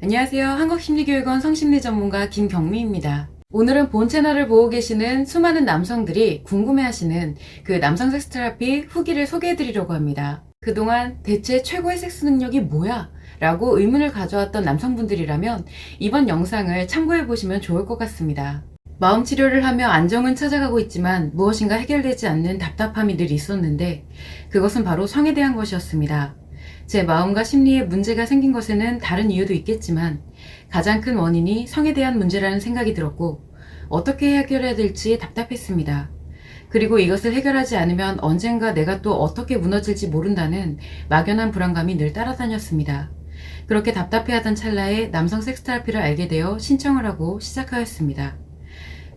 안녕하세요. 한국심리교육원 성심리 전문가 김경미입니다. 오늘은 본 채널을 보고 계시는 수많은 남성들이 궁금해하시는 그 남성 섹스 테라피 후기를 소개해드리려고 합니다. 그동안 대체 최고의 섹스 능력이 뭐야? 라고 의문을 가져왔던 남성분들이라면 이번 영상을 참고해보시면 좋을 것 같습니다. 마음 치료를 하며 안정은 찾아가고 있지만 무엇인가 해결되지 않는 답답함이 늘 있었는데 그것은 바로 성에 대한 것이었습니다. 제 마음과 심리에 문제가 생긴 것에는 다른 이유도 있겠지만 가장 큰 원인이 성에 대한 문제라는 생각이 들었고 어떻게 해결해야 될지 답답했습니다. 그리고 이것을 해결하지 않으면 언젠가 내가 또 어떻게 무너질지 모른다는 막연한 불안감이 늘 따라다녔습니다. 그렇게 답답해하던 찰나에 남성 섹스 테라피를 알게 되어 신청을 하고 시작하였습니다.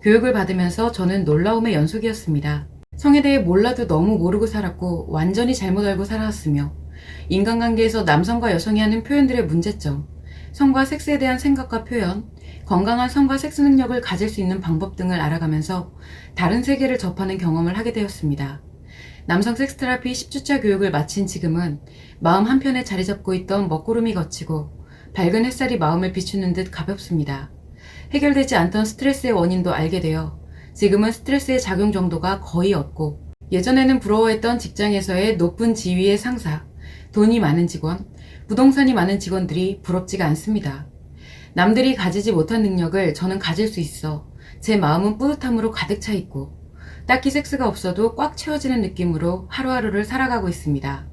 교육을 받으면서 저는 놀라움의 연속이었습니다. 성에 대해 몰라도 너무 모르고 살았고 완전히 잘못 알고 살아왔으며 인간관계에서 남성과 여성이 하는 표현들의 문제점, 성과 섹스에 대한 생각과 표현, 건강한 성과 섹스 능력을 가질 수 있는 방법 등을 알아가면서 다른 세계를 접하는 경험을 하게 되었습니다. 남성 섹스 테라피 10주차 교육을 마친 지금은 마음 한편에 자리 잡고 있던 먹구름이 걷히고 밝은 햇살이 마음을 비추는 듯 가볍습니다. 해결되지 않던 스트레스의 원인도 알게 되어 지금은 스트레스의 작용 정도가 거의 없고 예전에는 부러워했던 직장에서의 높은 지위의 상사, 돈이 많은 직원, 부동산이 많은 직원들이 부럽지가 않습니다. 남들이 가지지 못한 능력을 저는 가질 수 있어 제 마음은 뿌듯함으로 가득 차 있고 딱히 섹스가 없어도 꽉 채워지는 느낌으로 하루하루를 살아가고 있습니다.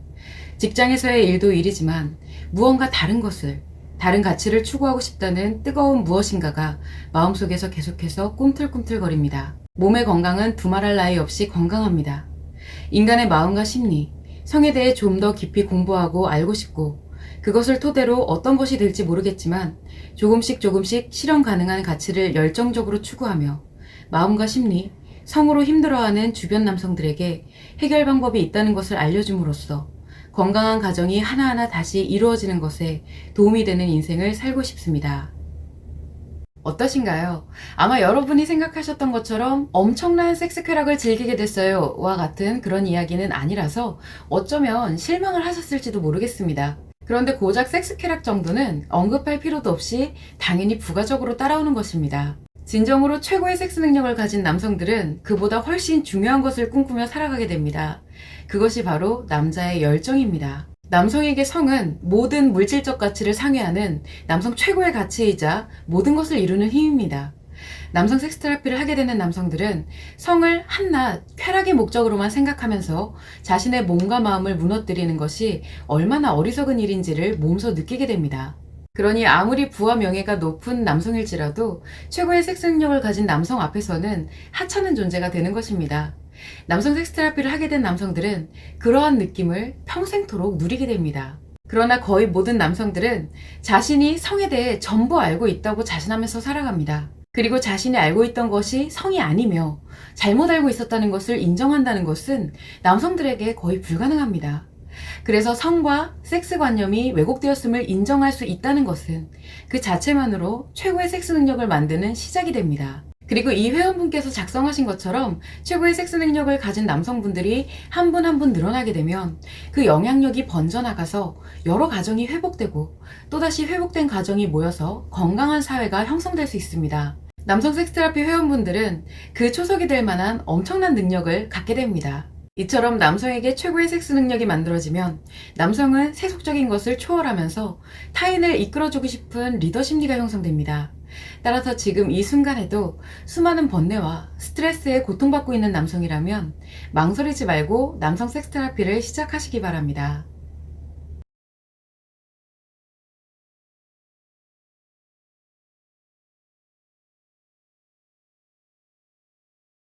직장에서의 일도 일이지만 무언가 다른 것을, 다른 가치를 추구하고 싶다는 뜨거운 무엇인가가 마음속에서 계속해서 꿈틀꿈틀거립니다. 몸의 건강은 두말할 나위 없이 건강합니다. 인간의 마음과 심리, 성에 대해 좀 더 깊이 공부하고 알고 싶고 그것을 토대로 어떤 것이 될지 모르겠지만 조금씩 실현 가능한 가치를 열정적으로 추구하며 마음과 심리, 성으로 힘들어하는 주변 남성들에게 해결 방법이 있다는 것을 알려줌으로써 건강한 가정이 하나하나 다시 이루어지는 것에 도움이 되는 인생을 살고 싶습니다. 어떠신가요? 아마 여러분이 생각하셨던 것처럼 엄청난 섹스 쾌락을 즐기게 됐어요 와 같은 그런 이야기는 아니라서 어쩌면 실망을 하셨을지도 모르겠습니다. 그런데 고작 섹스 쾌락 정도는 언급할 필요도 없이 당연히 부가적으로 따라오는 것입니다. 진정으로 최고의 섹스 능력을 가진 남성들은 그보다 훨씬 중요한 것을 꿈꾸며 살아가게 됩니다. 그것이 바로 남자의 열정입니다. 남성에게 성은 모든 물질적 가치를 상회하는 남성 최고의 가치이자 모든 것을 이루는 힘입니다. 남성 섹스 테라피를 하게 되는 남성들은 성을 한낱 쾌락의 목적으로만 생각하면서 자신의 몸과 마음을 무너뜨리는 것이 얼마나 어리석은 일인지를 몸소 느끼게 됩니다. 그러니 아무리 부와 명예가 높은 남성일지라도 최고의 섹스 능력을 가진 남성 앞에서는 하찮은 존재가 되는 것입니다. 남성 섹스 테라피를 하게 된 남성들은 그러한 느낌을 평생토록 누리게 됩니다. 그러나 거의 모든 남성들은 자신이 성에 대해 전부 알고 있다고 자신하면서 살아갑니다. 그리고 자신이 알고 있던 것이 성이 아니며 잘못 알고 있었다는 것을 인정한다는 것은 남성들에게 거의 불가능합니다. 그래서 성과 섹스관념이 왜곡되었음을 인정할 수 있다는 것은 그 자체만으로 최고의 섹스 능력을 만드는 시작이 됩니다. 그리고 이 회원분께서 작성하신 것처럼 최고의 섹스 능력을 가진 남성분들이 한 분 한 분 늘어나게 되면 그 영향력이 번져나가서 여러 가정이 회복되고 또다시 회복된 가정이 모여서 건강한 사회가 형성될 수 있습니다. 남성 섹스 테라피 회원분들은 그 초석이 될 만한 엄청난 능력을 갖게 됩니다. 이처럼 남성에게 최고의 섹스 능력이 만들어지면 남성은 세속적인 것을 초월하면서 타인을 이끌어주고 싶은 리더 심리가 형성됩니다. 따라서 지금 이 순간에도 수많은 번뇌와 스트레스에 고통받고 있는 남성이라면 망설이지 말고 남성 섹스 테라피를 시작하시기 바랍니다.